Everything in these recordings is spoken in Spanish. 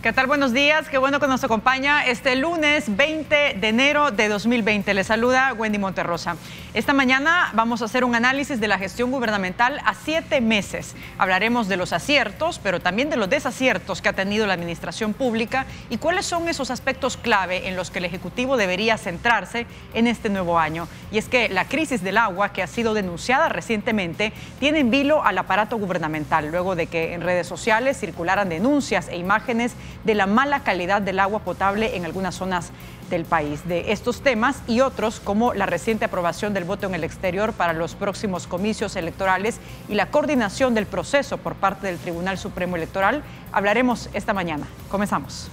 ¿Qué tal? Buenos días, qué bueno que nos acompaña este lunes 20 de enero de 2020. Les saluda Wendy Monterrosa. Esta mañana vamos a hacer un análisis de la gestión gubernamental a 7 meses. Hablaremos de los aciertos, pero también de los desaciertos que ha tenido la administración pública y cuáles son esos aspectos clave en los que el Ejecutivo debería centrarse en este nuevo año. Y es que la crisis del agua, que ha sido denunciada recientemente, tiene en vilo al aparato gubernamental, luego de que en redes sociales circularan denuncias e imágenes de la mala calidad del agua potable en algunas zonas del país. De estos temas y otros, como la reciente aprobación del voto en el exterior para los próximos comicios electorales y la coordinación del proceso por parte del Tribunal Supremo Electoral, hablaremos esta mañana. Comenzamos.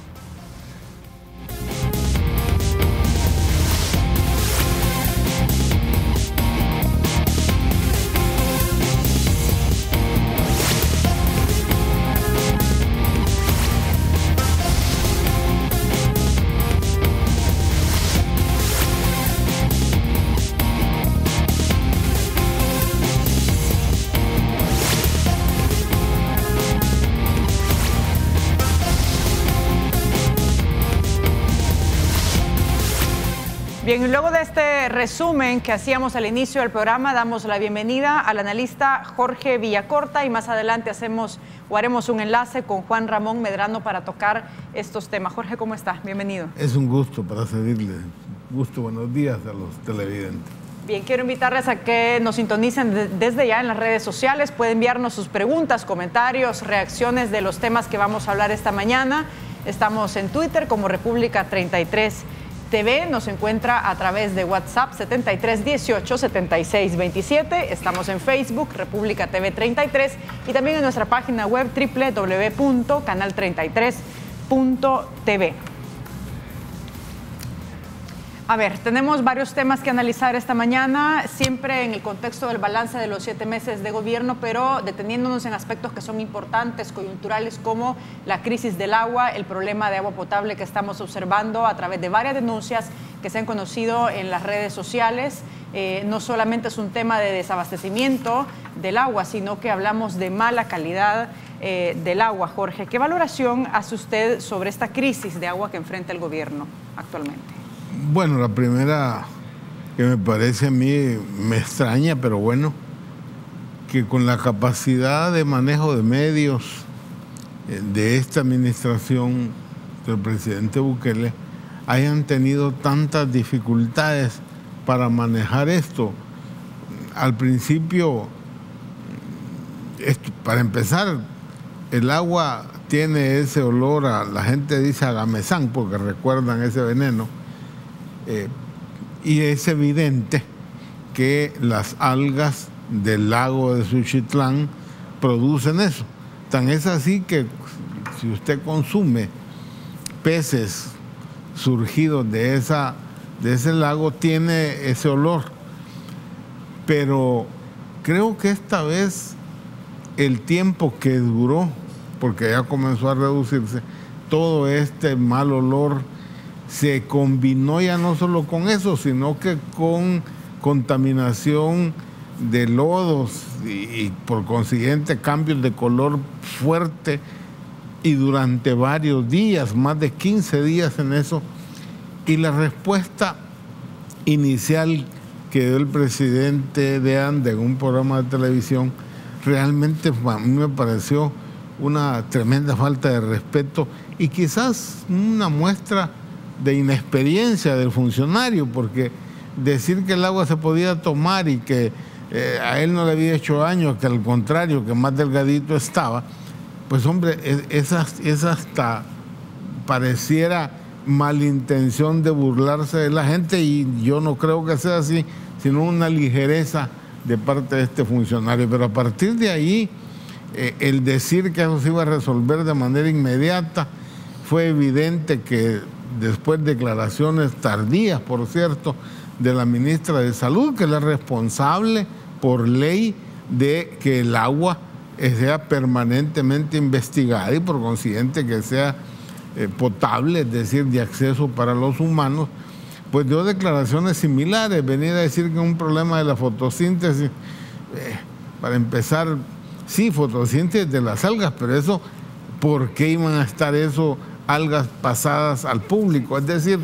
Bien, y luego de este resumen que hacíamos al inicio del programa, damos la bienvenida al analista Jorge Villacorta y más adelante haremos un enlace con Juan Ramón Medrano para tocar estos temas. Jorge, ¿cómo estás? Bienvenido. Es un gusto para servirle. Gusto, buenos días a los televidentes. Bien, quiero invitarles a que nos sintonicen desde ya en las redes sociales. Pueden enviarnos sus preguntas, comentarios, reacciones de los temas que vamos a hablar esta mañana. Estamos en Twitter como República 33 TV, nos encuentra a través de WhatsApp 7318-7627, estamos en Facebook República TV 33 y también en nuestra página web www.canal33.tv. A ver, tenemos varios temas que analizar esta mañana, siempre en el contexto del balance de los 7 meses de gobierno, pero deteniéndonos en aspectos que son importantes, coyunturales, como la crisis del agua, el problema de agua potable que estamos observando a través de varias denuncias que se han conocido en las redes sociales. No solamente es un tema de desabastecimiento del agua, sino que hablamos de mala calidad del agua. Jorge, ¿qué valoración hace usted sobre esta crisis de agua que enfrenta el gobierno actualmente? Bueno, la primera que me parece a mí, me extraña, pero bueno, que con la capacidad de manejo de medios de esta administración del presidente Bukele hayan tenido tantas dificultades para manejar esto. Al principio, para empezar, el agua tiene ese olor la gente dice a gamesán, porque recuerdan ese veneno. Y es evidente que las algas del lago de Suchitlán producen eso. Tan es así que si usted consume peces surgidos de ese lago, tiene ese olor. Pero creo que esta vez el tiempo que duró, porque ya comenzó a reducirse, todo este mal olor se combinó ya no solo con eso, sino que con contaminación de lodos y por consiguiente cambios de color fuerte y durante varios días, más de 15 días en eso. Y la respuesta inicial que dio el presidente de ANDE en un programa de televisión realmente a mí me pareció una tremenda falta de respeto y quizás una muestra de inexperiencia del funcionario, porque decir que el agua se podía tomar y que a él no le había hecho daño, que al contrario, que más delgadito estaba, pues hombre, es hasta pareciera malintención de burlarse de la gente, y yo no creo que sea así, sino una ligereza de parte de este funcionario. Pero a partir de ahí, el decir que eso se iba a resolver de manera inmediata, fue evidente que después de declaraciones tardías, por cierto, de la ministra de Salud, que es la responsable por ley de que el agua sea permanentemente investigada y por consiguiente que sea potable, es decir, de acceso para los humanos, pues dio declaraciones similares. Venir a decir que es un problema de la fotosíntesis, para empezar, sí, fotosíntesis de las algas, pero eso, ¿por qué iban a estar eso algas pasadas al público. Es decir,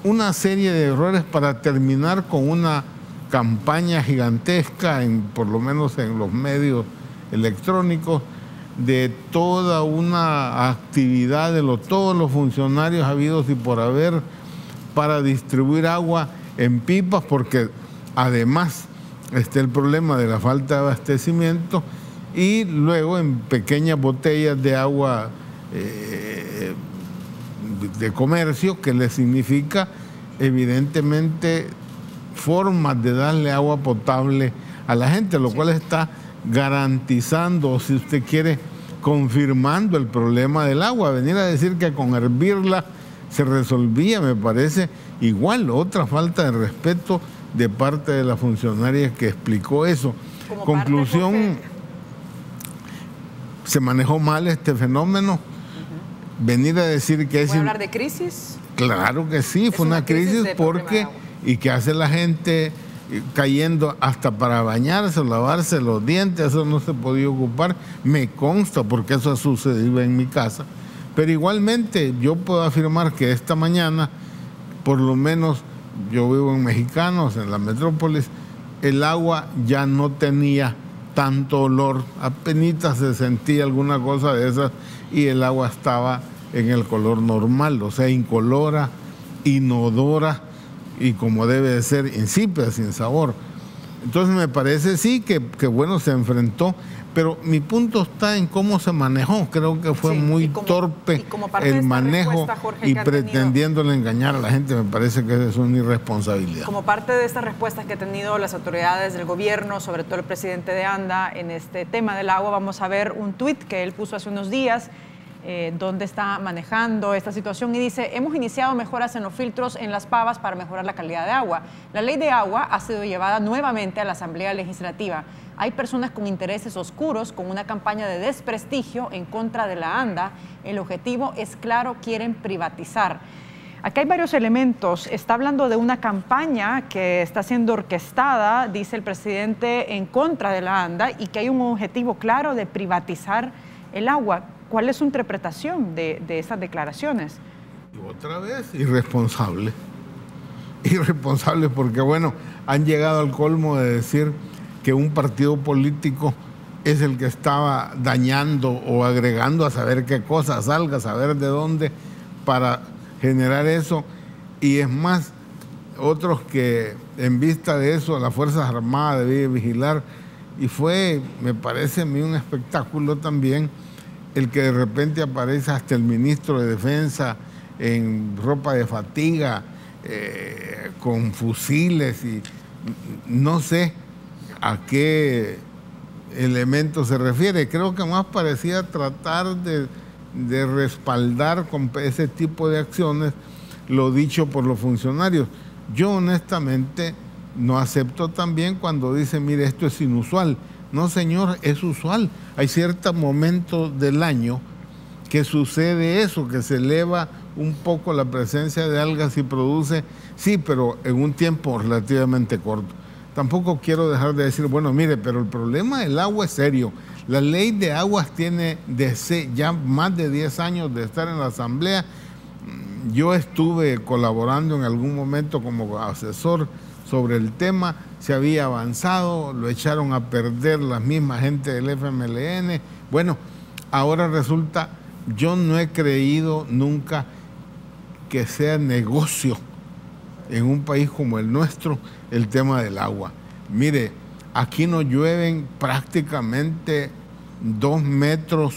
una serie de errores para terminar con una campaña gigantesca, por lo menos en los medios electrónicos, de toda una actividad de todos los funcionarios habidos y por haber para distribuir agua en pipas, porque además está el problema de la falta de abastecimiento, y luego en pequeñas botellas de agua de comercio, que le significa evidentemente formas de darle agua potable a la gente, lo cual está garantizando, si usted quiere, confirmando el problema del agua. Venir a decir que con hervirla se resolvía, me parece igual otra falta de respeto de parte de la funcionaria que explicó eso. Conclusión, se manejó mal este fenómeno. Venir a decir que es... ¿Puede hablar de crisis? Claro que sí, fue una crisis porque... ¿Y qué hace la gente cayendo hasta para bañarse o lavarse los dientes? Eso no se podía ocupar, me consta, porque eso ha sucedido en mi casa. Pero igualmente yo puedo afirmar que esta mañana, por lo menos yo vivo en Mexicanos, en la metrópolis, el agua ya no tenía tanto olor, apenas se sentía alguna cosa de esas y el agua estaba en el color normal, o sea, incolora, inodora y como debe de ser, insípida, sin sabor. Entonces me parece sí que bueno, se enfrentó, pero mi punto está en cómo se manejó. Creo que fue muy torpe el manejo y pretendiéndole engañar a la gente. Me parece que es una irresponsabilidad. Como parte de estas respuestas que han tenido las autoridades del gobierno, sobre todo el presidente de ANDA, en este tema del agua, vamos a ver un tuit que él puso hace unos días, donde está manejando esta situación y dice: hemos iniciado mejoras en los filtros en las pavas para mejorar la calidad de agua. La ley de agua ha sido llevada nuevamente a la Asamblea Legislativa. Hay personas con intereses oscuros, con una campaña de desprestigio en contra de la ANDA. El objetivo es claro, quieren privatizar. Aquí hay varios elementos. Está hablando de una campaña que está siendo orquestada, dice el presidente, en contra de la ANDA, y que hay un objetivo claro de privatizar el agua. ¿Cuál es su interpretación de esas declaraciones? Otra vez, irresponsable. Irresponsable porque, bueno, han llegado al colmo de decir que un partido político es el que estaba dañando o agregando a saber qué cosa salga, a saber de dónde, para generar eso. Y es más, otros que en vista de eso las Fuerzas Armadas debían vigilar. Y fue, me parece a mí, un espectáculo también el que de repente aparece hasta el ministro de Defensa en ropa de fatiga, con fusiles, y no sé a qué elemento se refiere. Creo que más parecía tratar de respaldar con ese tipo de acciones lo dicho por los funcionarios. Yo honestamente no acepto también cuando dicen, mire, esto es inusual. No, señor, es usual. Hay ciertos momentos del año que sucede eso, que se eleva un poco la presencia de algas y produce, sí, pero en un tiempo relativamente corto. Tampoco quiero dejar de decir, bueno, mire, pero el problema del agua es serio. La ley de aguas tiene ya más de 10 años de estar en la Asamblea. Yo estuve colaborando en algún momento como asesor sobre el tema, se había avanzado, lo echaron a perder la misma gente del FMLN. Bueno, ahora resulta, yo no he creído nunca que sea negocio en un país como el nuestro el tema del agua. Mire, aquí nos llueven prácticamente 2 metros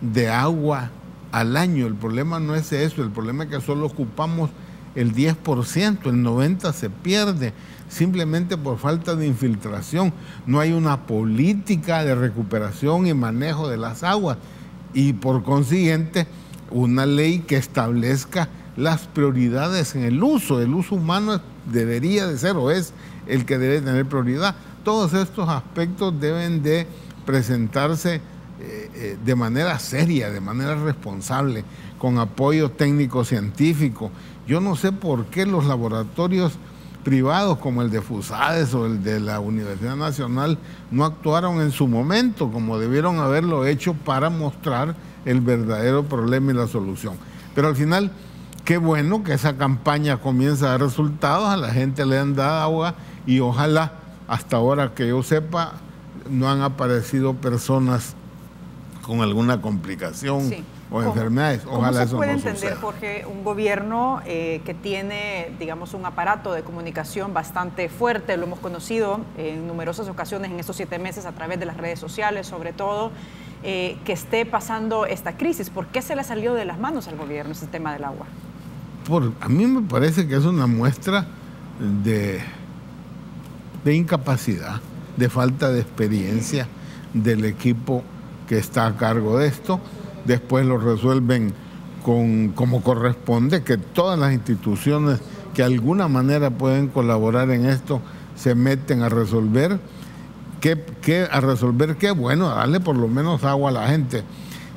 de agua al año. El problema no es eso, el problema es que solo ocupamos el 10%, el 90% se pierde simplemente por falta de infiltración. No hay una política de recuperación y manejo de las aguas y por consiguiente una ley que establezca las prioridades en el uso. El uso humano debería de ser o es el que debe tener prioridad. Todos estos aspectos deben de presentarse de manera seria, de manera responsable, con apoyo técnico-científico. Yo no sé por qué los laboratorios privados como el de FUSADES o el de la Universidad Nacional no actuaron en su momento como debieron haberlo hecho para mostrar el verdadero problema y la solución. Pero al final, qué bueno que esa campaña comienza a dar resultados, a la gente le han dado agua y ojalá, hasta ahora que yo sepa, no han aparecido personas con alguna complicación o enfermedades. Ojalá eso no suceda. ¿Cómo se puede entender, Jorge, un gobierno que tiene, digamos, un aparato de comunicación bastante fuerte? Lo hemos conocido en numerosas ocasiones en estos 7 meses a través de las redes sociales, sobre todo, que esté pasando esta crisis. ¿Por qué se le salió de las manos al gobierno este tema del agua? A mí me parece que es una muestra de incapacidad, de falta de experiencia del equipo que está a cargo de esto. Después lo resuelven como corresponde, que todas las instituciones que de alguna manera pueden colaborar en esto se meten a resolver. ¿Qué? Bueno, darle por lo menos agua a la gente.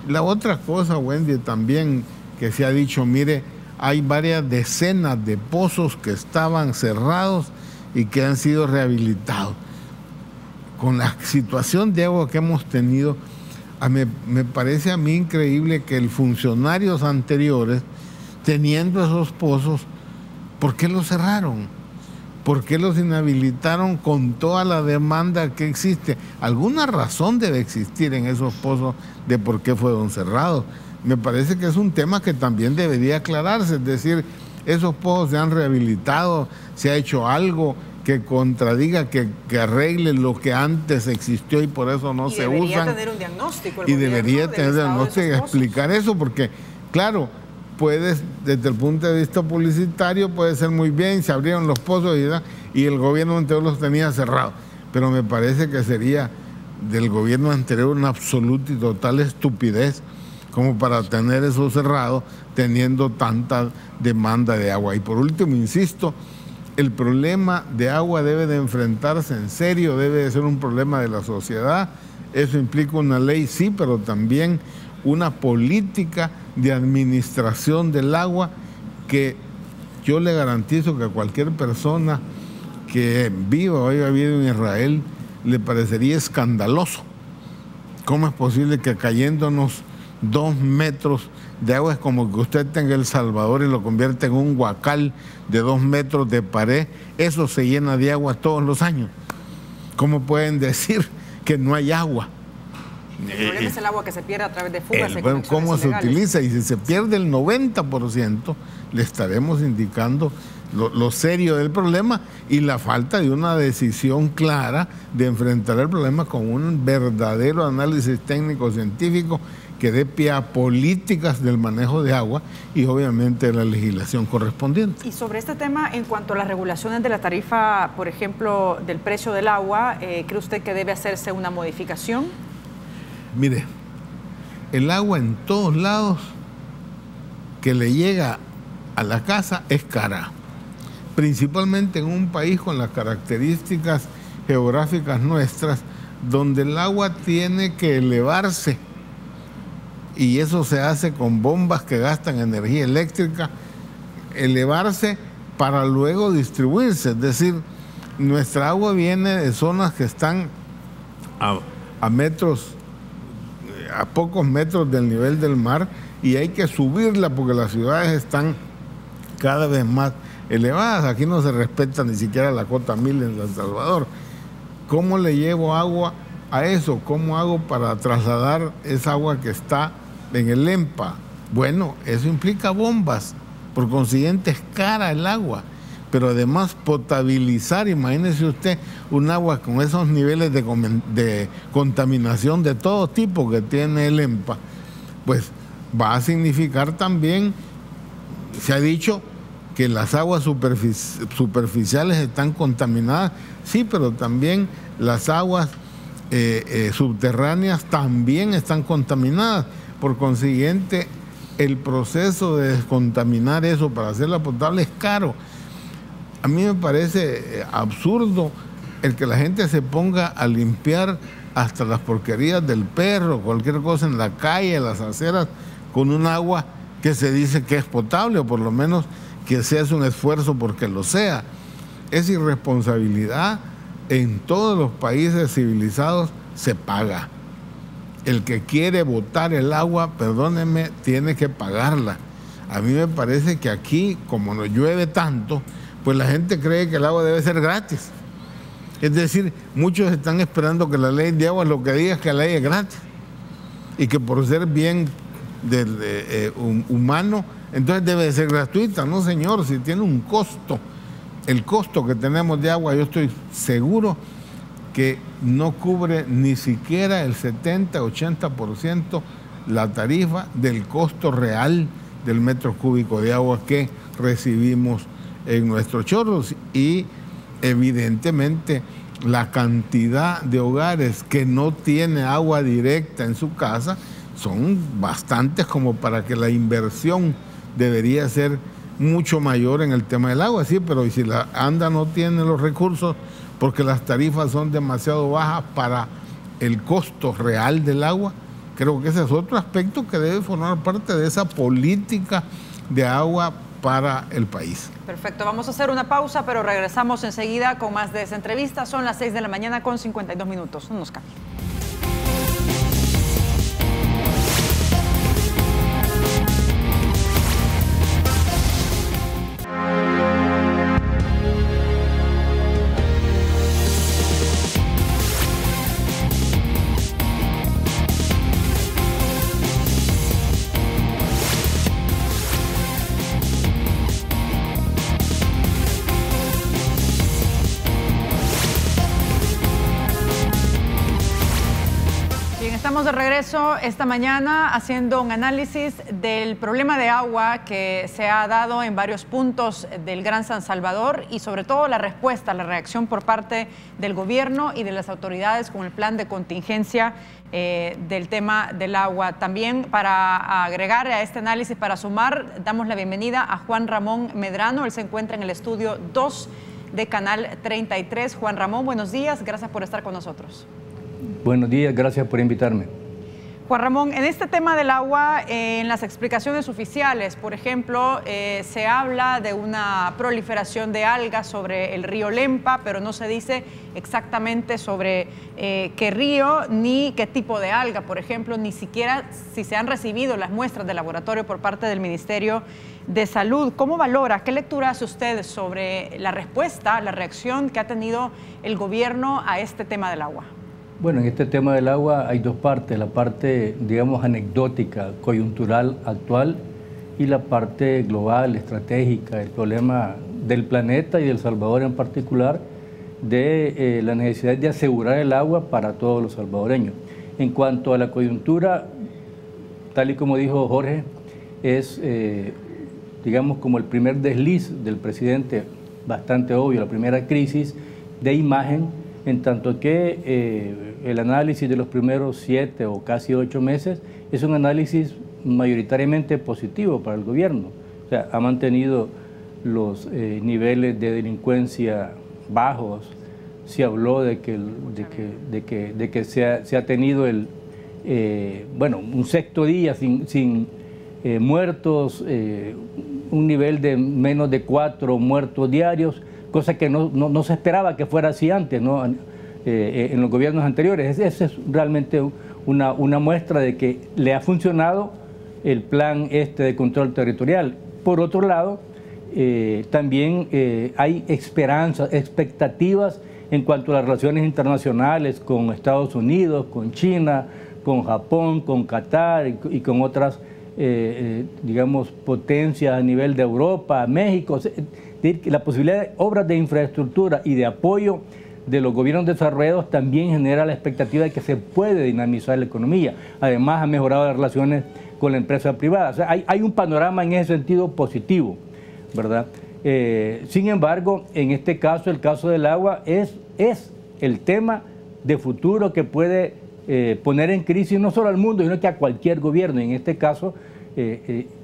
La otra cosa, Wendy, también que se ha dicho, mire, hay varias decenas de pozos que estaban cerrados y que han sido rehabilitados. Con la situación de agua que hemos tenido, me parece a mí increíble que los funcionarios anteriores, teniendo esos pozos, ¿por qué los cerraron? ¿Por qué los inhabilitaron con toda la demanda que existe? Alguna razón debe existir en esos pozos de por qué fueron cerrados. Me parece que es un tema que también debería aclararse, es decir, esos pozos se han rehabilitado, se ha hecho algo que contradiga, que arregle lo que antes existió y por eso no se usan. Y debería tener un diagnóstico. Y debería tener un diagnóstico y explicar eso, porque, claro, desde el punto de vista publicitario, puede ser muy bien, se abrieron los pozos y el gobierno anterior los tenía cerrados. Pero me parece que sería del gobierno anterior una absoluta y total estupidez como para tener eso cerrado, teniendo tanta demanda de agua. Y por último, insisto, el problema de agua debe de enfrentarse en serio, debe de ser un problema de la sociedad. Eso implica una ley, sí, pero también una política de administración del agua que yo le garantizo que a cualquier persona que viva o haya vivido en Israel le parecería escandaloso. ¿Cómo es posible que cayéndonos 2 metros de agua es como que usted tenga El Salvador y lo convierte en un huacal de 2 metros de pared? Eso se llena de agua todos los años. ¿Cómo pueden decir que no hay agua? El problema es el agua que se pierde a través de fugas. ¿Cómo se utiliza? Y si se pierde el 90%, le estaremos indicando lo serio del problema y la falta de una decisión clara de enfrentar el problema con un verdadero análisis técnico-científico que dé pie a políticas del manejo de agua y obviamente la legislación correspondiente. Y sobre este tema, en cuanto a las regulaciones de la tarifa, por ejemplo, del precio del agua, ¿cree usted que debe hacerse una modificación? Mire, el agua en todos lados que le llega a la casa es cara, principalmente en un país con las características geográficas nuestras, donde el agua tiene que elevarse y eso se hace con bombas que gastan energía eléctrica, elevarse para luego distribuirse. Es decir, nuestra agua viene de zonas que están a pocos metros del nivel del mar y hay que subirla porque las ciudades están cada vez más elevadas. Aquí no se respeta ni siquiera la cota 1000 en El Salvador. ¿Cómo le llevo agua a eso? ¿Cómo hago para trasladar esa agua que está en el EMPA? Bueno, eso implica bombas, por consiguiente es cara el agua, pero además potabilizar, imagínese usted un agua con esos niveles de contaminación de todo tipo que tiene el EMPA, pues va a significar también, se ha dicho que las aguas superficiales están contaminadas, sí, pero también las aguas subterráneas también están contaminadas. Por consiguiente, el proceso de descontaminar eso para hacerla potable es caro. A mí me parece absurdo el que la gente se ponga a limpiar hasta las porquerías del perro, cualquier cosa en la calle, en las aceras, con un agua que se dice que es potable, o por lo menos que se hace un esfuerzo porque lo sea. Es irresponsabilidad. En todos los países civilizados se paga. El que quiere botar el agua, perdónenme, tiene que pagarla. a mí me parece que aquí, como no llueve tanto, pues la gente cree que el agua debe ser gratis. Es decir, muchos están esperando que la ley de agua lo que diga es que la ley es gratis y que por ser bien del humano, entonces debe de ser gratuita. No, señor, si tiene un costo, el costo que tenemos de agua, yo estoy seguro que no cubre ni siquiera el 70-80% la tarifa del costo real del metro cúbico de agua que recibimos en nuestros chorros, y evidentemente la cantidad de hogares que no tiene agua directa en su casa son bastantes como para que la inversión debería ser mucho mayor en el tema del agua, sí, pero si la ANDA no tiene los recursos porque las tarifas son demasiado bajas para el costo real del agua, creo que ese es otro aspecto que debe formar parte de esa política de agua para el país. Perfecto, vamos a hacer una pausa, pero regresamos enseguida con más de esa entrevista. Son las 6 de la mañana con 52 minutos. No nos cambien. Estamos de regreso esta mañana haciendo un análisis del problema de agua que se ha dado en varios puntos del Gran San Salvador y sobre todo la respuesta, la reacción por parte del gobierno y de las autoridades con el plan de contingencia del tema del agua. También para agregar a este análisis, para sumar, damos la bienvenida a Juan Ramón Medrano. Él se encuentra en el estudio 2 de Canal 33. Juan Ramón, buenos días, gracias por estar con nosotros. Buenos días, gracias por invitarme. Juan Ramón, en este tema del agua, en las explicaciones oficiales, por ejemplo, se habla de una proliferación de algas sobre el río Lempa, pero no se dice exactamente sobre qué río ni qué tipo de alga, por ejemplo, ni siquiera si se han recibido las muestras de laboratorio por parte del Ministerio de Salud. ¿Cómo valora, qué lectura hace usted sobre la respuesta, la reacción que ha tenido el gobierno a este tema del agua? Bueno, en este tema del agua hay dos partes, la parte, digamos, anecdótica, coyuntural, actual, y la parte global, estratégica, el problema del planeta y de El Salvador en particular, de la necesidad de asegurar el agua para todos los salvadoreños. En cuanto a la coyuntura, tal y como dijo Jorge, es, digamos, como el primer desliz del presidente, bastante obvio, la primera crisis de imagen, en tanto que el análisis de los primeros 7 o casi 8 meses es un análisis mayoritariamente positivo para el gobierno. O sea, ha mantenido los niveles de delincuencia bajos, se habló de que se ha tenido bueno, un sexto día sin muertos, un nivel de menos de 4 muertos diarios, cosa que no se esperaba que fuera así antes, ¿no? En los gobiernos anteriores. Esa es realmente una muestra de que le ha funcionado el plan de control territorial. Por otro lado, también hay esperanzas, expectativas en cuanto a las relaciones internacionales con Estados Unidos, con China, con Japón, con Qatar y con otras, digamos, potencias a nivel de Europa, México. La posibilidad de obras de infraestructura y de apoyo de los gobiernos desarrollados también genera la expectativa de que se puede dinamizar la economía. Además, ha mejorado las relaciones con la empresa privada. O sea, hay un panorama en ese sentido positivo, ¿verdad? Sin embargo, en este caso, el caso del agua es el tema de futuro que puede poner en crisis no solo al mundo, sino que a cualquier gobierno. En este caso,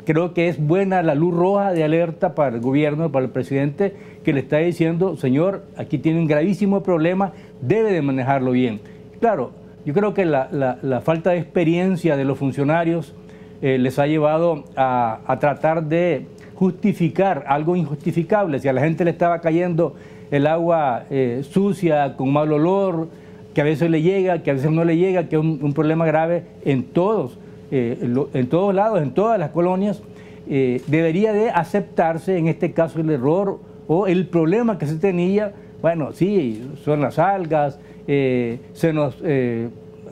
creo que es buena la luz roja de alerta para el gobierno, para el presidente, que le está diciendo, señor, aquí tiene un gravísimo problema, debe de manejarlo bien. Claro, yo creo que la falta de experiencia de los funcionarios les ha llevado a tratar de justificar algo injustificable. Si a la gente le estaba cayendo el agua sucia, con mal olor, que a veces le llega, que a veces no le llega, que es un problema grave en todos lados, en todas las colonias. debería de aceptarse en este caso el error o el problema que se tenía. Bueno, sí, son las algas, se nos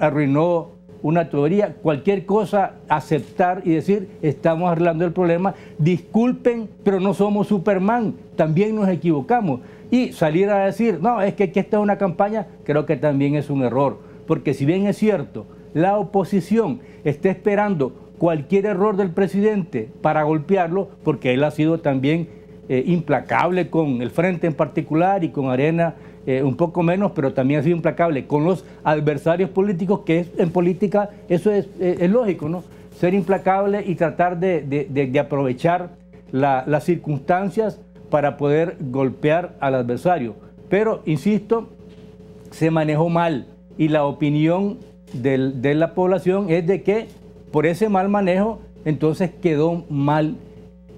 arruinó una tubería, cualquier cosa, aceptar y decir, estamos arreglando el problema, disculpen, pero no somos Superman, también nos equivocamos. Y salir a decir, no, es que esta es una campaña, creo que también es un error, porque si bien es cierto, la oposición está esperando cualquier error del presidente para golpearlo, porque él ha sido también implacable con el Frente en particular y con Arena un poco menos, pero también ha sido implacable con los adversarios políticos, que en política eso es lógico, ¿no? Ser implacable y tratar de aprovechar las circunstancias para poder golpear al adversario. Pero, insisto, se manejó mal y la opinión de la población es de que por ese mal manejo entonces quedó mal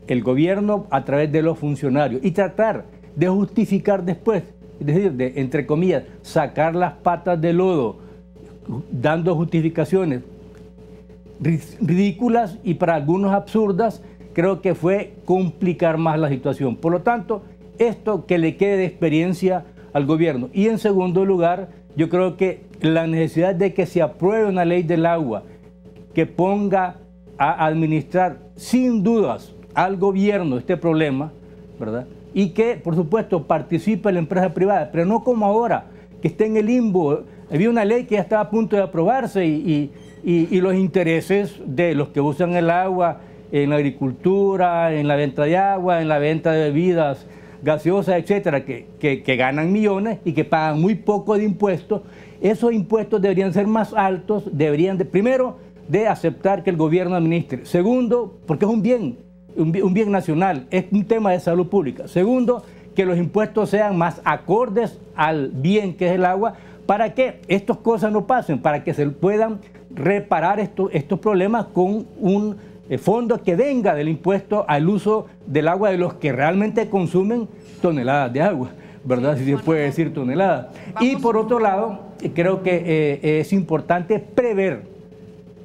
el gobierno a través de los funcionarios, y tratar de justificar después, es decir, de, entre comillas, sacar las patas del lodo, dando justificaciones ridículas y para algunos absurdas, creo que fue complicar más la situación. Por lo tanto, esto que le quede de experiencia al gobierno. Y en segundo lugar, yo creo que la necesidad de que se apruebe una ley del agua que ponga a administrar sin dudas al gobierno este problema, ¿verdad? Y que, por supuesto, participe la empresa privada, pero no como ahora, que esté en el limbo. Había una ley que ya estaba a punto de aprobarse y los intereses de los que usan el agua en la agricultura, en la venta de agua, en la venta de bebidas gaseosas, etcétera, que ganan millones y que pagan muy poco de impuestos. Esos impuestos deberían ser más altos, primero, de aceptar que el gobierno administre. Segundo, porque es un bien nacional, es un tema de salud pública. Segundo, que los impuestos sean más acordes al bien que es el agua, para que estas cosas no pasen, para que se puedan reparar estos problemas con un fondo que venga del impuesto al uso del agua de los que realmente consumen toneladas de agua, ¿verdad? Si se puede decir toneladas. Y por otro lado, creo que es importante prever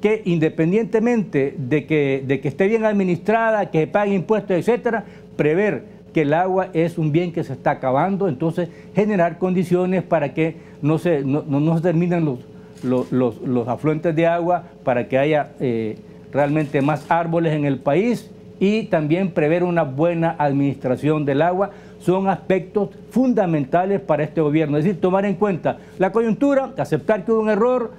que independientemente de que esté bien administrada, que se pague impuestos, etcétera, prever que el agua es un bien que se está acabando, entonces generar condiciones para que no se terminen los afluentes de agua, para que haya realmente más árboles en el país, y también prever una buena administración del agua. Son aspectos fundamentales para este gobierno, es decir, tomar en cuenta la coyuntura, aceptar que hubo un error,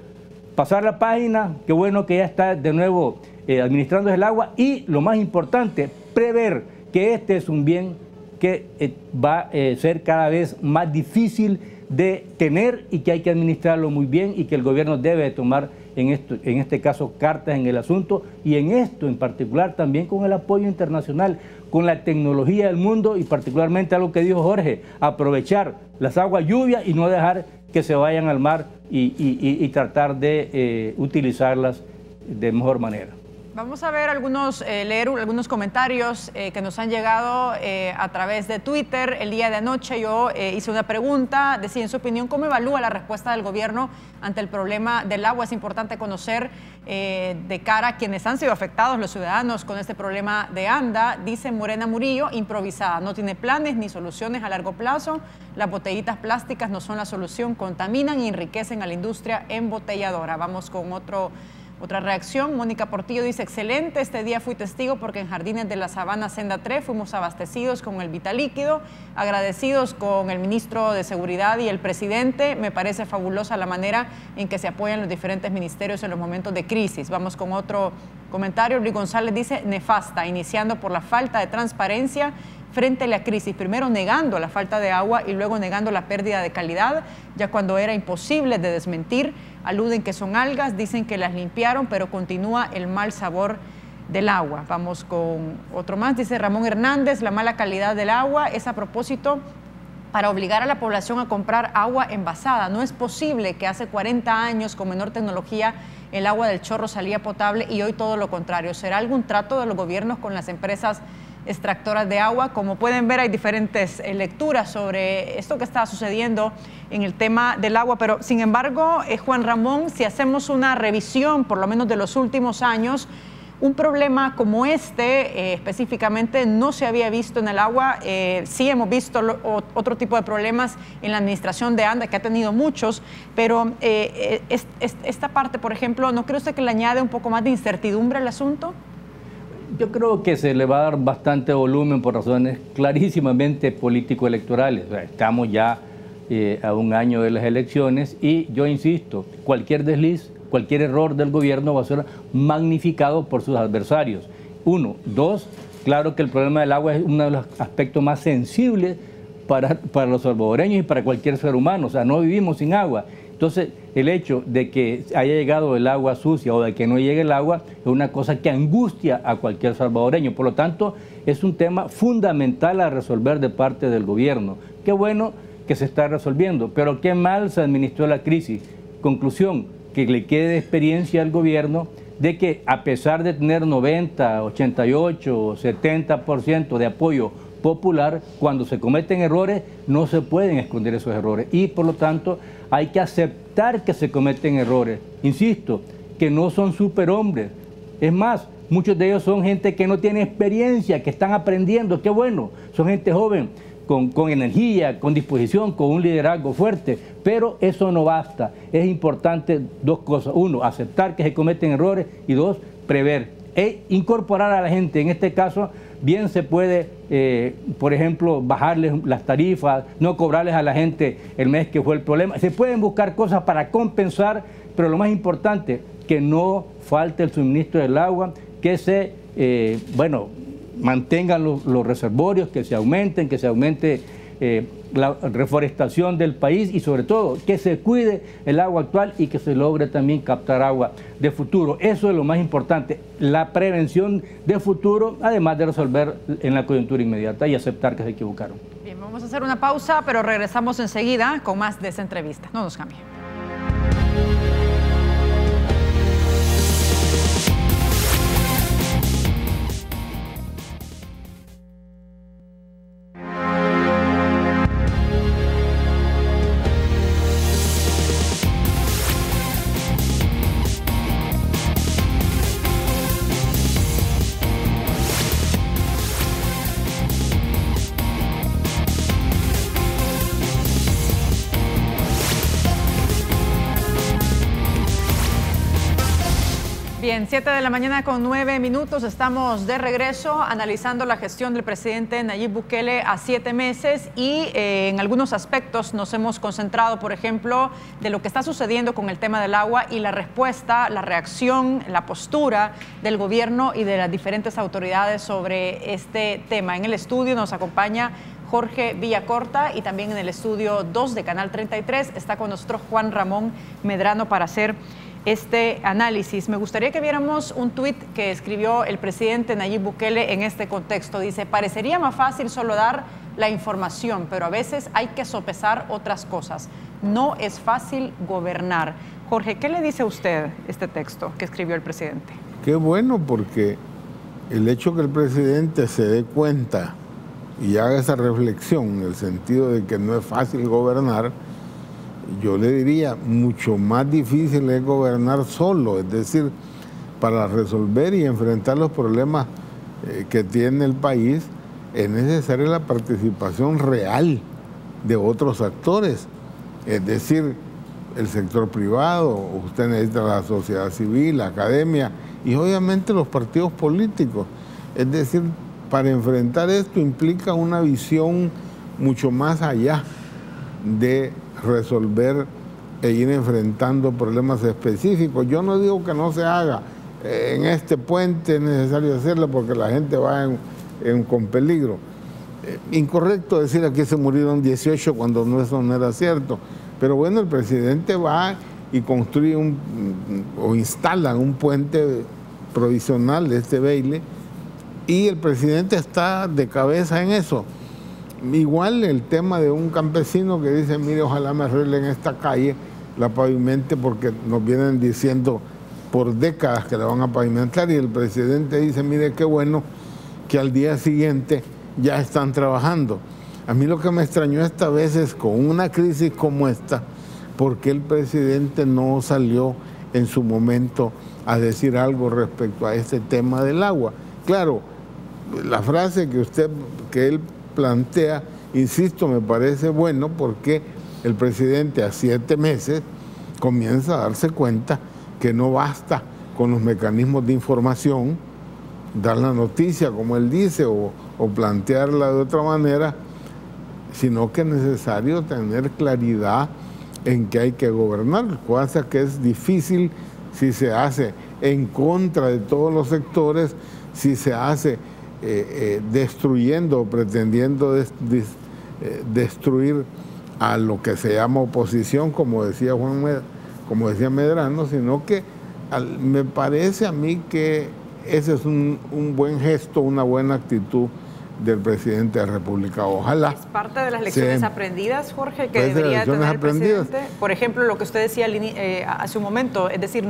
pasar la página, qué bueno que ya está de nuevo administrando el agua, y lo más importante, prever que este es un bien que va a ser cada vez más difícil de tener y que hay que administrarlo muy bien, y que el gobierno debe tomar en este caso cartas en el asunto, y en esto en particular también con el apoyo internacional, con la tecnología del mundo, y particularmente algo que dijo Jorge, aprovechar las aguas lluvias y no dejar que se vayan al mar y tratar de utilizarlas de mejor manera. Vamos a ver leer algunos comentarios que nos han llegado a través de Twitter. El día de anoche yo hice una pregunta, decía, en su opinión, ¿cómo evalúa la respuesta del gobierno ante el problema del agua? Es importante conocer de cara a quienes han sido afectados, los ciudadanos, con este problema de ANDA. Dice Morena Murillo, improvisada, no tiene planes ni soluciones a largo plazo. Las botellitas plásticas no son la solución, contaminan y enriquecen a la industria embotelladora. Vamos con otra reacción. Mónica Portillo dice, excelente, este día fui testigo porque en Jardines de la Sabana Senda 3 fuimos abastecidos con el Vitalíquido, agradecidos con el ministro de Seguridad y el presidente. Me parece fabulosa la manera en que se apoyan los diferentes ministerios en los momentos de crisis. Vamos con otro comentario. Luis González dice, nefasta, iniciando por la falta de transparencia frente a la crisis, primero negando la falta de agua y luego negando la pérdida de calidad, ya cuando era imposible de desmentir. Aluden que son algas, dicen que las limpiaron, pero continúa el mal sabor del agua. Vamos con otro más, dice Ramón Hernández, la mala calidad del agua es a propósito para obligar a la población a comprar agua envasada. No es posible que hace 40 años con menor tecnología el agua del chorro salía potable y hoy todo lo contrario. ¿Será algún trato de los gobiernos con las empresas extractoras de agua? Como pueden ver, hay diferentes lecturas sobre esto que está sucediendo en el tema del agua, pero sin embargo, Juan Ramón, si hacemos una revisión por lo menos de los últimos años, Un problema como este específicamente no se había visto en el agua. Sí hemos visto otro tipo de problemas en la administración de ANDA, que ha tenido muchos, pero esta parte, por ejemplo, ¿no cree usted que le añade un poco más de incertidumbre al asunto? Yo creo que se le va a dar bastante volumen por razones clarísimamente político-electorales. O sea, estamos ya a un año de las elecciones y yo insisto, cualquier desliz, cualquier error del gobierno va a ser magnificado por sus adversarios. Uno. Dos, claro que el problema del agua es uno de los aspectos más sensibles para los salvadoreños y para cualquier ser humano. O sea, no vivimos sin agua. Entonces, el hecho de que haya llegado el agua sucia o de que no llegue el agua es una cosa que angustia a cualquier salvadoreño. Por lo tanto, es un tema fundamental a resolver de parte del gobierno. Qué bueno que se está resolviendo, pero qué mal se administró la crisis. Conclusión, que le quede de experiencia al gobierno de que a pesar de tener 90, 88 o 70% de apoyo popular, cuando se cometen errores no se pueden esconder esos errores y por lo tanto hay que aceptar que se cometen errores. Insisto, que no son superhombres. Es más, muchos de ellos son gente que no tiene experiencia, que están aprendiendo. Qué bueno, son gente joven, con energía, con disposición, con un liderazgo fuerte, pero eso no basta. Es importante dos cosas. Uno, aceptar que se cometen errores y dos, prever e incorporar a la gente. En este caso, bien se puede, por ejemplo, bajarles las tarifas, no cobrarles a la gente el mes que fue el problema. Se pueden buscar cosas para compensar, pero lo más importante, que no falte el suministro del agua, que se, mantengan los reservorios, que se aumente la reforestación del país y sobre todo que se cuide el agua actual y que se logre también captar agua de futuro. Eso es lo más importante, la prevención de futuro, además de resolver en la coyuntura inmediata y aceptar que se equivocaron. Bien, vamos a hacer una pausa, pero regresamos enseguida con más de esa entrevista. No nos cambie. Bien, 7 de la mañana con 9 minutos, estamos de regreso analizando la gestión del presidente Nayib Bukele a 7 meses y en algunos aspectos nos hemos concentrado, por ejemplo, de lo que está sucediendo con el tema del agua y la respuesta, la reacción, la postura del gobierno y de las diferentes autoridades sobre este tema. En el estudio nos acompaña Jorge Villacorta y también en el estudio 2 de Canal 33 está con nosotros Juan Ramón Medrano para hacer este análisis. Me gustaría que viéramos un tuit que escribió el presidente Nayib Bukele en este contexto. Dice, parecería más fácil solo dar la información, pero a veces hay que sopesar otras cosas. No es fácil gobernar. Jorge, ¿qué le dice a usted este texto que escribió el presidente? Qué bueno, porque el hecho que el presidente se dé cuenta y haga esa reflexión en el sentido de que no es fácil gobernar, yo le diría, mucho más difícil es gobernar solo, es decir, para resolver y enfrentar los problemas que tiene el país, es necesaria la participación real de otros actores, es decir, el sector privado, usted necesita la sociedad civil, la academia y obviamente los partidos políticos. Es decir, para enfrentar esto implica una visión mucho más allá de resolver e ir enfrentando problemas específicos. Yo no digo que no se haga, en este puente es necesario hacerlo porque la gente va con peligro. Incorrecto decir aquí se murieron 18 cuando eso no era cierto, pero bueno, el presidente va y construye o instala un puente provisional de este Beile y el presidente está de cabeza en eso. Igual el tema de un campesino que dice, mire, ojalá me arreglen esta calle, la pavimente, porque nos vienen diciendo por décadas que la van a pavimentar, y el presidente dice, mire, qué bueno que al día siguiente ya están trabajando. A mí lo que me extrañó esta vez es, con una crisis como esta, ¿por qué el presidente no salió en su momento a decir algo respecto a este tema del agua. Claro, la frase que él plantea, insisto, me parece bueno porque el presidente a 7 meses comienza a darse cuenta que no basta con los mecanismos de información, dar la noticia como él dice o plantearla de otra manera, sino que es necesario tener claridad en que hay que gobernar, cosa que es difícil si se hace en contra de todos los sectores, si se hace destruyendo o pretendiendo destruir a lo que se llama oposición, como decía Medrano, sino que me parece a mí que ese es un buen gesto, una buena actitud del presidente de la República. Ojalá. Es parte de las lecciones aprendidas, Jorge, que debería tener el presidente. Por ejemplo, lo que usted decía hace un momento, es decir,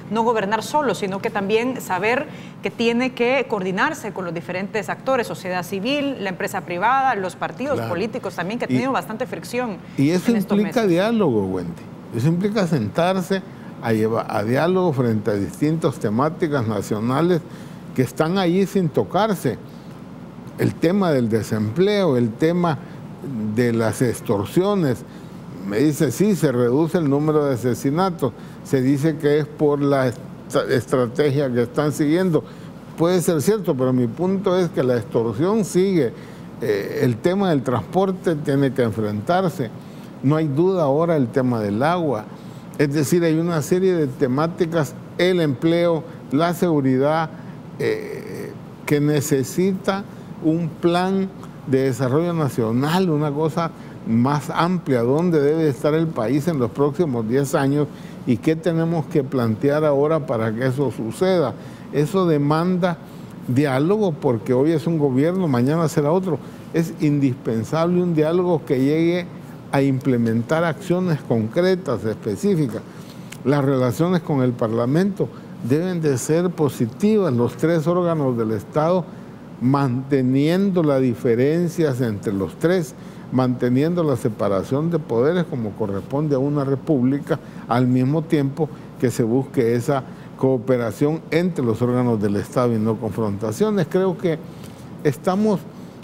no gobernar solo, sino que también saber que tiene que coordinarse con los diferentes actores, sociedad civil, la empresa privada, los partidos políticos también, que han tenido bastante fricción. Y eso implica diálogo, Wendy. Eso implica sentarse a diálogo frente a distintas temáticas nacionales que están allí sin tocarse. El tema del desempleo, el tema de las extorsiones. Me dice, sí, se reduce el número de asesinatos. Se dice que es por la estrategia que están siguiendo. Puede ser cierto, pero mi punto es que la extorsión sigue. El tema del transporte tiene que enfrentarse. No hay duda ahora el tema del agua. Es decir, hay una serie de temáticas, el empleo, la seguridad, que necesita un plan de desarrollo nacional, una cosa más amplia, dónde debe estar el país en los próximos 10 años y qué tenemos que plantear ahora para que eso suceda. Eso demanda diálogo porque hoy es un gobierno, mañana será otro. Es indispensable un diálogo que llegue a implementar acciones concretas, específicas. Las relaciones con el Parlamento deben de ser positivas, los 3 órganos del Estado manteniendo las diferencias entre los 3, manteniendo la separación de poderes como corresponde a una república, al mismo tiempo que se busque esa cooperación entre los órganos del Estado y no confrontaciones. Creo que estamos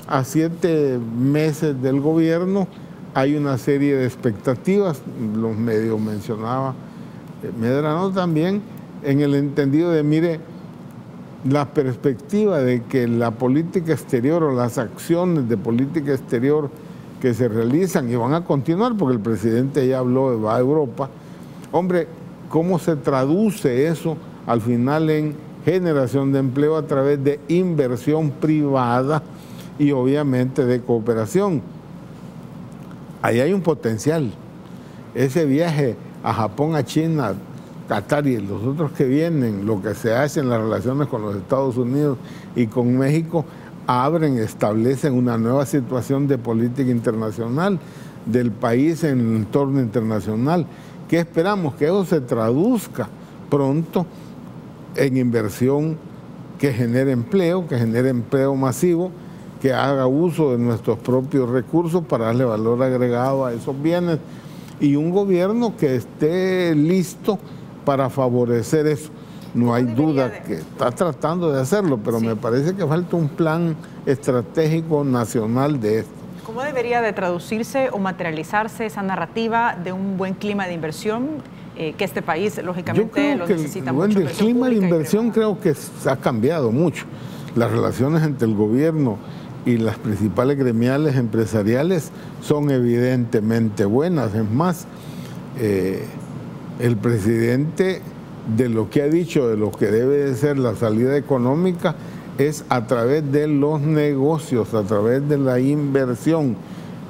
a 7 meses del gobierno, hay una serie de expectativas, los medios mencionaba Medrano también, en el entendido de, mire, la perspectiva de que la política exterior o las acciones de política exterior que se realizan y van a continuar, porque el presidente ya habló de va a Europa, hombre, ¿cómo se traduce eso al final en generación de empleo a través de inversión privada y obviamente de cooperación? Ahí hay un potencial. Ese viaje a Japón, a China, Qatar y los otros que vienen, lo que se hace en las relaciones con los Estados Unidos y con México, establecen una nueva situación de política internacional del país en el entorno internacional. ¿Qué esperamos? Que eso se traduzca pronto en inversión que genere empleo masivo, que haga uso de nuestros propios recursos para darle valor agregado a esos bienes y un gobierno que esté listo para favorecer eso. No hay duda que está tratando de hacerlo, pero me parece que falta un plan estratégico nacional de esto. ¿Cómo debería de traducirse o materializarse esa narrativa de un buen clima de inversión que este país, lógicamente, lo necesita mucho? El clima de inversión creo que ha cambiado mucho. Las relaciones entre el gobierno y las principales gremiales empresariales son evidentemente buenas. Es más, el presidente, de lo que ha dicho, de lo que debe de ser la salida económica, es a través de los negocios, a través de la inversión.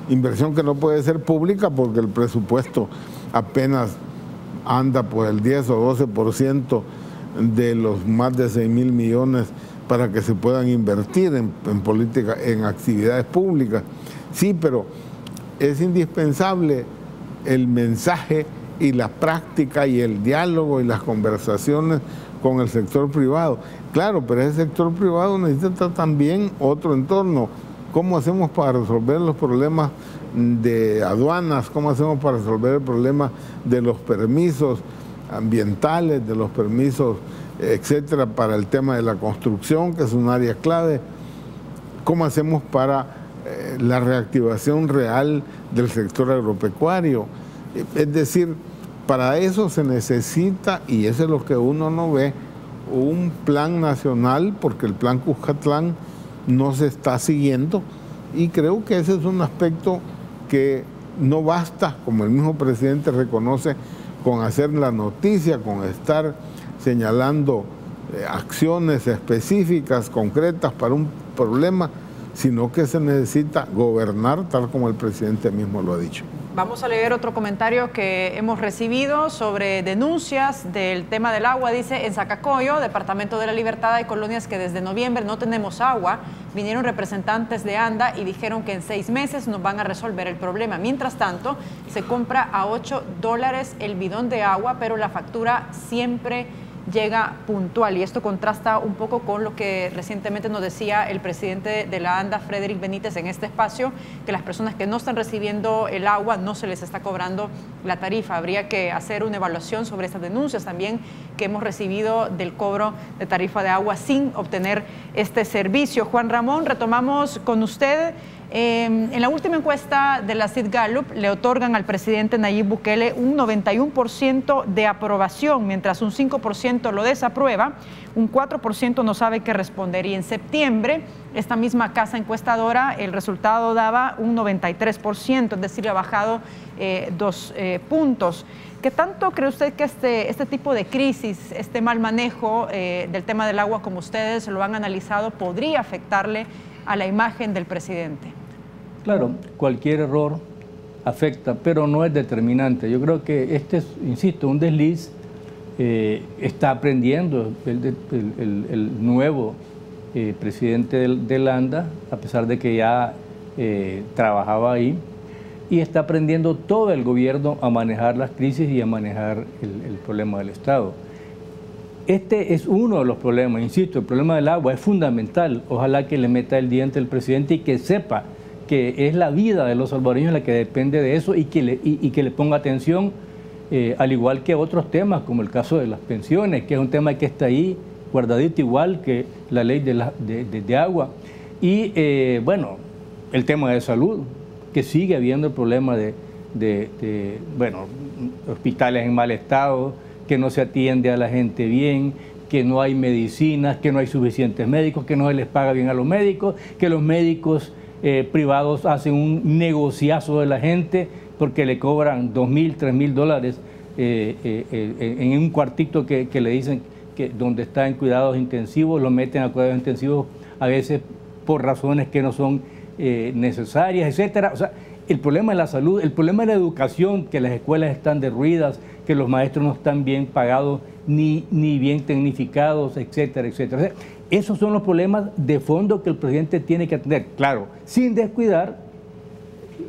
Inversión que no puede ser pública porque el presupuesto apenas anda por el 10 o 12% de los más de 6.000 millones para que se puedan invertir en política, en actividades públicas. Sí, pero es indispensable el mensaje y la práctica y el diálogo y las conversaciones con el sector privado. Claro, pero ese sector privado necesita también otro entorno. ¿Cómo hacemos para resolver los problemas de aduanas? ¿Cómo hacemos para resolver el problema de los permisos? ambientales, de los permisos, etcétera, para el tema de la construcción, que es un área clave. ¿Cómo hacemos para la reactivación real del sector agropecuario? Es decir, para eso se necesita, y eso es lo que uno no ve, un plan nacional, porque el plan Cuscatlán no se está siguiendo, y creo que ese es un aspecto que no basta, como el mismo presidente reconoce, con hacer la noticia, con estar señalando acciones específicas, concretas para un problema, sino que se necesita gobernar tal como el presidente mismo lo ha dicho. Vamos a leer otro comentario que hemos recibido sobre denuncias del tema del agua. Dice, en Zacacoyo, Departamento de la Libertad, hay colonias que desde noviembre no tenemos agua. Vinieron representantes de ANDA y dijeron que en 6 meses nos van a resolver el problema. Mientras tanto, se compra a $8 el bidón de agua, pero la factura siempre llega puntual, y esto contrasta un poco con lo que recientemente nos decía el presidente de la ANDA, Frederick Benítez, en este espacio, que las personas que no están recibiendo el agua no se les está cobrando la tarifa. Habría que hacer una evaluación sobre estas denuncias también que hemos recibido del cobro de tarifa de agua sin obtener este servicio. Juan Ramón, retomamos con usted. En la última encuesta de la Sid Gallup le otorgan al presidente Nayib Bukele un 91% de aprobación, mientras un 5% lo desaprueba, un 4% no sabe qué responder. Y en septiembre, esta misma casa encuestadora, el resultado daba un 93%, es decir, ha bajado 2 puntos. ¿Qué tanto cree usted que este tipo de crisis, este mal manejo del tema del agua, como ustedes lo han analizado, podría afectarle a la imagen del presidente? Claro, cualquier error afecta, pero no es determinante. Yo creo que este es, insisto, un desliz. Está aprendiendo el nuevo presidente del ANDA, a pesar de que ya trabajaba ahí, y está aprendiendo todo el gobierno a manejar las crisis y a manejar el problema del Estado. Este es uno de los problemas, insisto, el problema del agua es fundamental. Ojalá que le meta el diente el presidente y que sepa que es la vida de los salvadoreños la que depende de eso, y que le ponga atención, al igual que otros temas, como el caso de las pensiones, que es un tema que está ahí guardadito, igual que la ley de agua. Y bueno, el tema de salud, que sigue habiendo el problema de hospitales en mal estado, que no se atiende a la gente bien, que no hay medicinas, que no hay suficientes médicos, que no se les paga bien a los médicos, que los médicos privados hacen un negociazo de la gente porque le cobran $2,000, $3,000 en un cuartito que le dicen que donde está en cuidados intensivos, lo meten a cuidados intensivos a veces por razones que no son necesarias, etcétera. O sea, el problema de la salud, el problema de la educación, que las escuelas están derruidas, que los maestros no están bien pagados ni bien tecnificados, etcétera, etcétera. O sea, esos son los problemas de fondo que el presidente tiene que atender, claro, sin descuidar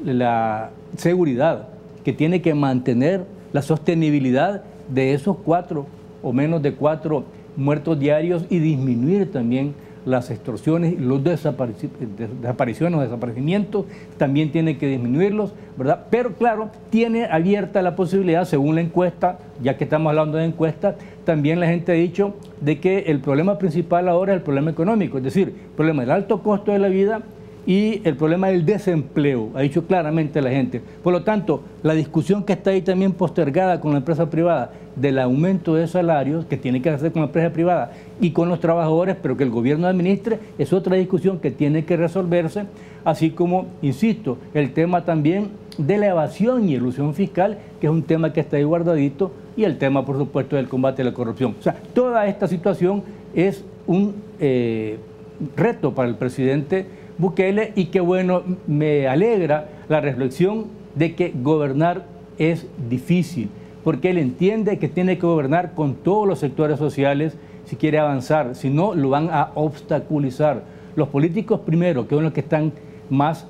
la seguridad, que tiene que mantener la sostenibilidad de esos 4 o menos de 4 muertos diarios, y disminuir también las extorsiones, los desapariciones o desaparecimientos, también tiene que disminuirlos, ¿verdad? Pero claro, tiene abierta la posibilidad, según la encuesta, ya que estamos hablando de encuesta, también la gente ha dicho de que el problema principal ahora es el problema económico, es decir, el problema del alto costo de la vida y el problema del desempleo, ha dicho claramente la gente. Por lo tanto, la discusión que está ahí también postergada con la empresa privada del aumento de salarios, que tiene que hacer con la empresa privada y con los trabajadores, pero que el gobierno administre, es otra discusión que tiene que resolverse, así como, insisto, el tema también de la evasión y elusión fiscal, que es un tema que está ahí guardadito, y el tema, por supuesto, del combate a la corrupción. O sea, toda esta situación es un reto para el presidente Bukele, y que bueno, me alegra la reflexión de que gobernar es difícil, porque él entiende que tiene que gobernar con todos los sectores sociales si quiere avanzar, si no lo van a obstaculizar. Los políticos primero, que son los que están más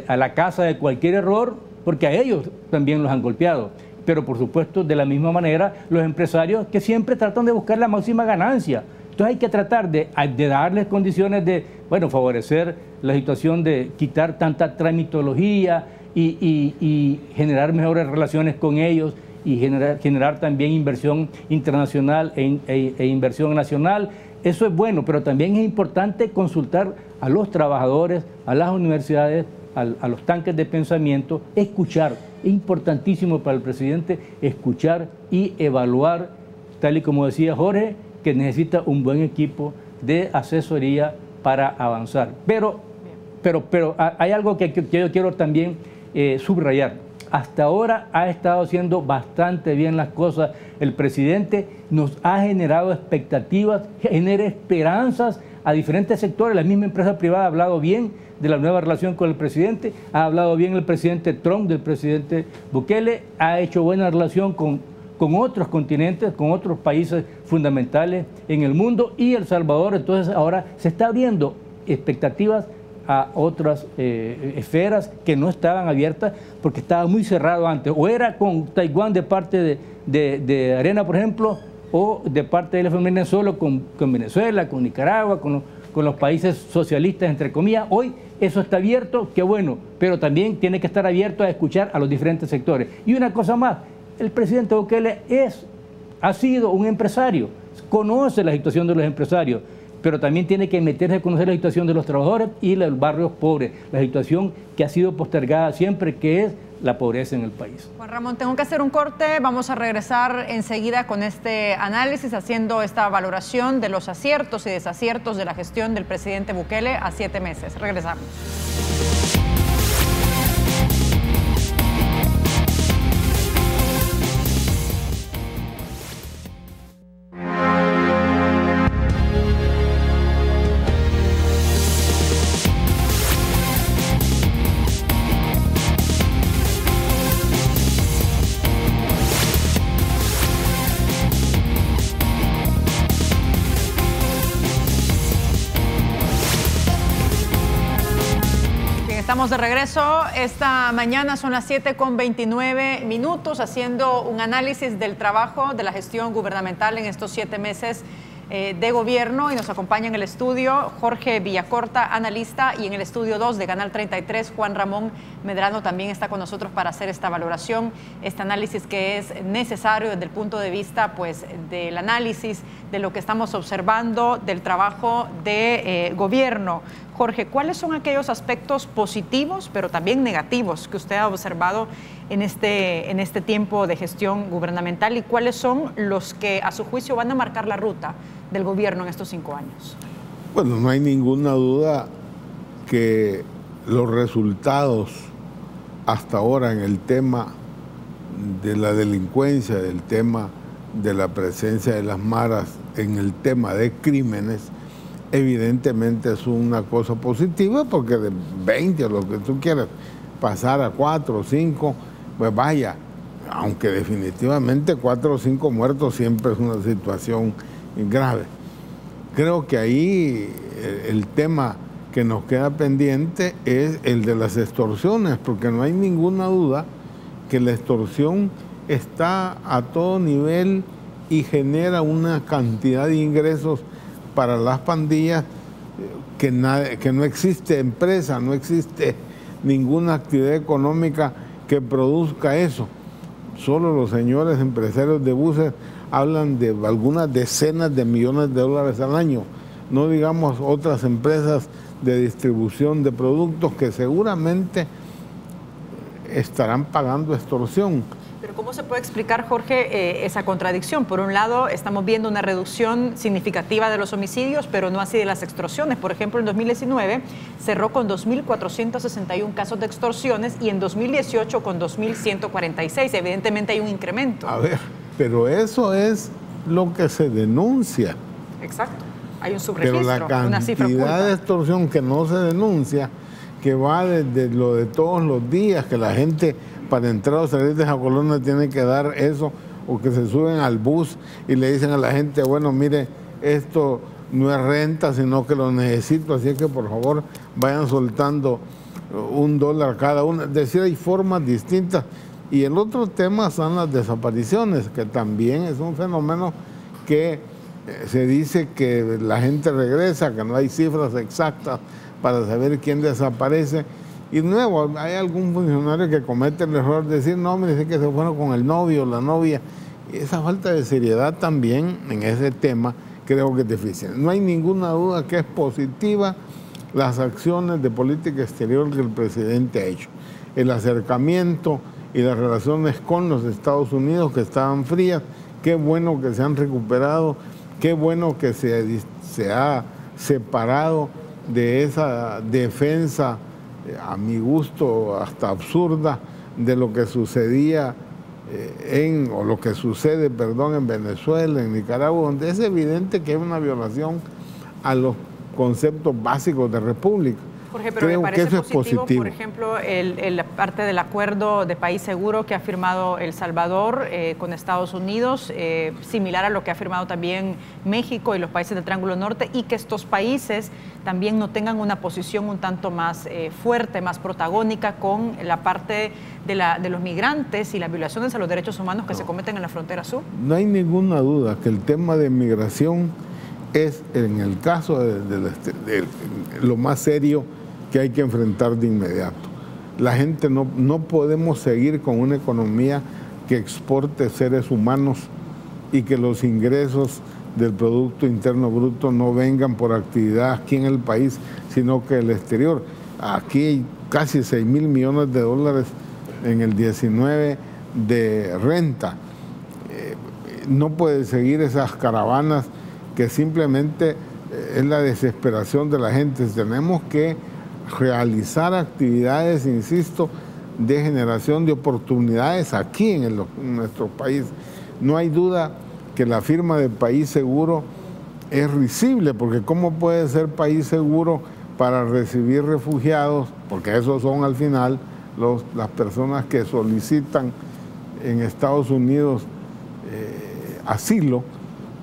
a la caza de cualquier error, porque a ellos también los han golpeado, pero por supuesto de la misma manera los empresarios, que siempre tratan de buscar la máxima ganancia. Entonces hay que tratar de darles condiciones de, bueno, favorecer la situación de quitar tanta tramitología y generar mejores relaciones con ellos y generar también inversión internacional e inversión nacional. Eso es bueno, pero también es importante consultar a los trabajadores, a las universidades, a los tanques de pensamiento, escuchar. Es importantísimo para el presidente escuchar y evaluar, tal y como decía Jorge, que necesita un buen equipo de asesoría para avanzar. Pero hay algo que yo quiero también subrayar. Hasta ahora ha estado haciendo bastante bien las cosas. El presidente nos ha generado expectativas, genera esperanzas a diferentes sectores. La misma empresa privada ha hablado bien de la nueva relación con el presidente, ha hablado bien el presidente Trump del presidente Bukele, ha hecho buena relación con otros continentes, con otros países fundamentales en el mundo y El Salvador. Entonces ahora se está abriendo expectativas a otras esferas que no estaban abiertas porque estaba muy cerrado antes. O era con Taiwán de parte de Arena, por ejemplo, o de parte del FMLN solo con Venezuela, con Nicaragua, con los países socialistas, entre comillas. Hoy eso está abierto, qué bueno, pero también tiene que estar abierto a escuchar a los diferentes sectores. Y una cosa más, el presidente Bukele ha sido un empresario, conoce la situación de los empresarios, pero también tiene que meterse a conocer la situación de los trabajadores y los barrios pobres, la situación que ha sido postergada siempre, que es la pobreza en el país. Juan Ramón, tengo que hacer un corte, vamos a regresar enseguida con este análisis, haciendo esta valoración de los aciertos y desaciertos de la gestión del presidente Bukele a 7 meses. Regresamos. Estamos de regreso. Esta mañana son las 7:29, haciendo un análisis del trabajo de la gestión gubernamental en estos 7 meses de gobierno, y nos acompaña en el estudio Jorge Villacorta, analista, y en el estudio 2 de Canal 33, Juan Ramón Medrano también está con nosotros para hacer esta valoración, este análisis que es necesario desde el punto de vista pues del análisis de lo que estamos observando del trabajo de gobierno. Jorge, ¿cuáles son aquellos aspectos positivos, pero también negativos, que usted ha observado en este tiempo de gestión gubernamental, y cuáles son los que a su juicio van a marcar la ruta del gobierno en estos 5 años? Bueno, no hay ninguna duda que los resultados hasta ahora en el tema de la delincuencia, del tema de la presencia de las maras, en el tema de crímenes, evidentemente es una cosa positiva, porque de 20 o lo que tú quieras pasar a 4 o 5, pues vaya, aunque definitivamente 4 o 5 muertos siempre es una situación grave. Creo que ahí el tema que nos queda pendiente es el de las extorsiones, porque no hay ninguna duda que la extorsión está a todo nivel y genera una cantidad de ingresos para las pandillas que no existe empresa, no existe ninguna actividad económica que produzca eso. Solo los señores empresarios de buses hablan de algunas decenas de millones de dólares al año, no digamos otras empresas de distribución de productos que seguramente estarán pagando extorsión. Pero ¿cómo se puede explicar, Jorge, esa contradicción? Por un lado, estamos viendo una reducción significativa de los homicidios, pero no así de las extorsiones. Por ejemplo, en 2019 cerró con 2.461 casos de extorsiones y en 2018 con 2.146. Evidentemente hay un incremento. A ver, pero eso es lo que se denuncia. Exacto. Hay un subregistro, pero la una cifra oculta. cantidad de extorsión que no se denuncia, que va desde lo de todos los días, que la gente para entrar o salir de esa colonia tiene que dar eso, o que se suben al bus y le dicen a la gente, bueno, mire, esto no es renta, sino que lo necesito, así que por favor vayan soltando $1 cada uno. Es decir, hay formas distintas. Y el otro tema son las desapariciones, que también es un fenómeno que se dice que la gente regresa, que no hay cifras exactas para saber quién desaparece, Y de nuevo, hay algún funcionario que comete el error de decir, no, me dice que se fueron con el novio o la novia. Y esa falta de seriedad también en ese tema creo que es difícil. No hay ninguna duda que es positiva las acciones de política exterior que el presidente ha hecho. El acercamiento y las relaciones con los Estados Unidos que estaban frías, qué bueno que se han recuperado, qué bueno que se ha separado de esa defensa, a mi gusto hasta absurda, de lo que sucedía o lo que sucede, perdón, en Venezuela, en Nicaragua, donde es evidente que es una violación a los conceptos básicos de república. Jorge, pero creo me parece que eso positivo, es positivo. por ejemplo, la parte del acuerdo de país seguro que ha firmado El Salvador con Estados Unidos, similar a lo que ha firmado también México y los países del Triángulo Norte, y que estos países también no tengan una posición un tanto más fuerte, más protagónica con la parte de los migrantes y las violaciones a los derechos humanos que se cometen en la frontera sur. No hay ninguna duda que el tema de migración es, en el caso de lo más serio que hay que enfrentar de inmediato. La gente no podemos seguir con una economía que exporte seres humanos y que los ingresos del Producto Interno Bruto no vengan por actividad aquí en el país, sino que el exterior. Aquí hay casi $6.000 millones en el 19 de renta. No puede seguir esas caravanas que simplemente es la desesperación de la gente. Tenemos que realizar actividades, insisto, de generación de oportunidades aquí en nuestro país. No hay duda que la firma de país seguro es risible, porque ¿cómo puede ser país seguro para recibir refugiados? Porque esos son al final las personas que solicitan en Estados Unidos asilo,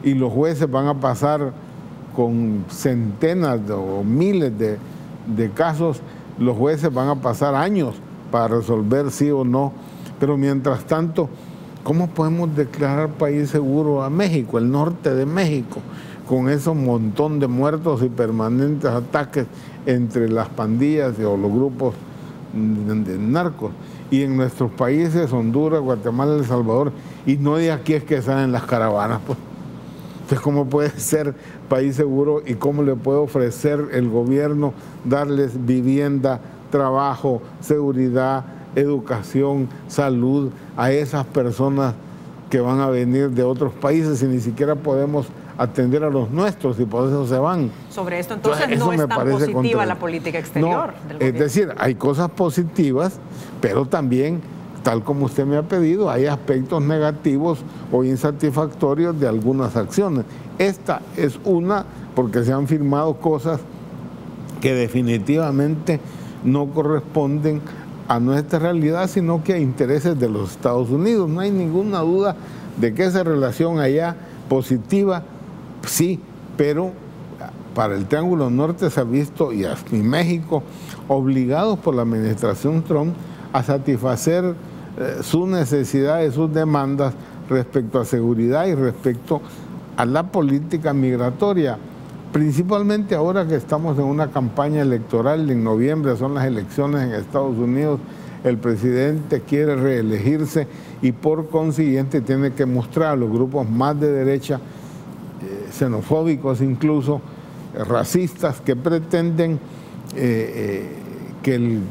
y los jueces van a pasar con centenas o miles de casos, los jueces van a pasar años para resolver sí o no. Pero mientras tanto, ¿cómo podemos declarar país seguro a México, el norte de México, con esos montón de muertos y permanentes ataques entre las pandillas o los grupos de narcos? Y en nuestros países, Honduras, Guatemala, El Salvador, y no de aquí es que salen las caravanas, pues. Entonces, ¿cómo puede ser país seguro y cómo le puede ofrecer el gobierno darles vivienda, trabajo, seguridad, educación, salud a esas personas que van a venir de otros países, y ni siquiera podemos atender a los nuestros y por eso se van? Sobre esto entonces no es tan positiva la política exterior del gobierno. Es decir, hay cosas positivas, pero también, tal como usted me ha pedido, hay aspectos negativos o insatisfactorios de algunas acciones. Esta es una, porque se han firmado cosas que definitivamente no corresponden a nuestra realidad, sino que a intereses de los Estados Unidos. No hay ninguna duda de que esa relación allá positiva, sí, pero para el Triángulo Norte se ha visto, y México, obligados por la administración Trump a satisfacer sus necesidades, sus demandas respecto a seguridad y respecto a la política migratoria. Principalmente ahora que estamos en una campaña electoral, en noviembre son las elecciones en Estados Unidos, el presidente quiere reelegirse y por consiguiente tiene que mostrar a los grupos más de derecha, xenofóbicos incluso, racistas, que pretenden que el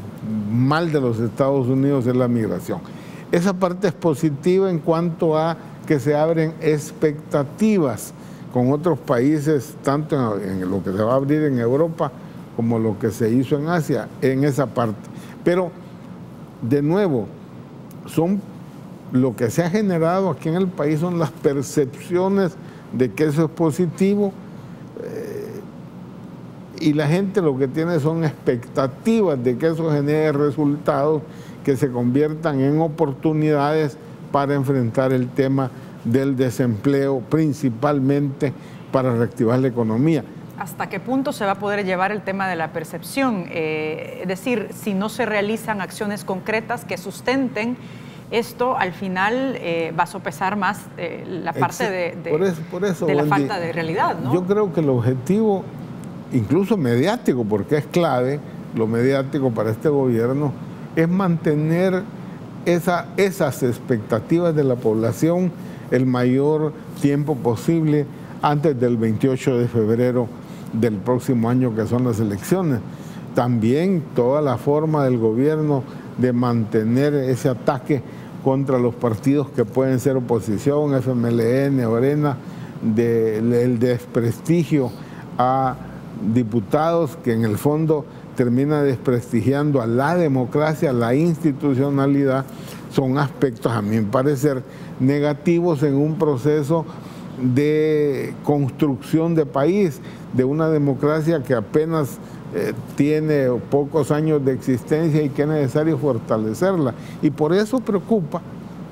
mal de los Estados Unidos es la migración. Esa parte es positiva en cuanto a que se abren expectativas con otros países, tanto en lo que se va a abrir en Europa como lo que se hizo en Asia, en esa parte. Pero, de nuevo, lo que se ha generado aquí en el país son las percepciones de que eso es positivo, y la gente lo que tiene son expectativas de que eso genere resultados que se conviertan en oportunidades para enfrentar el tema del desempleo, principalmente para reactivar la economía. ¿Hasta qué punto se va a poder llevar el tema de la percepción? Es decir, si no se realizan acciones concretas que sustenten esto, al final va a sopesar más la parte de la falta de realidad, ¿no? Yo creo que el objetivo, incluso mediático, porque es clave, lo mediático para este gobierno es mantener esas expectativas de la población el mayor tiempo posible antes del 28 de febrero del próximo año, que son las elecciones. También toda la forma del gobierno de mantener ese ataque contra los partidos que pueden ser oposición, FMLN, Orena, el desprestigio a diputados que en el fondo termina desprestigiando a la democracia, a la institucionalidad, son aspectos, a mi parecer, negativos en un proceso de construcción de país, de una democracia que apenas tiene pocos años de existencia y que es necesario fortalecerla. Y por eso preocupa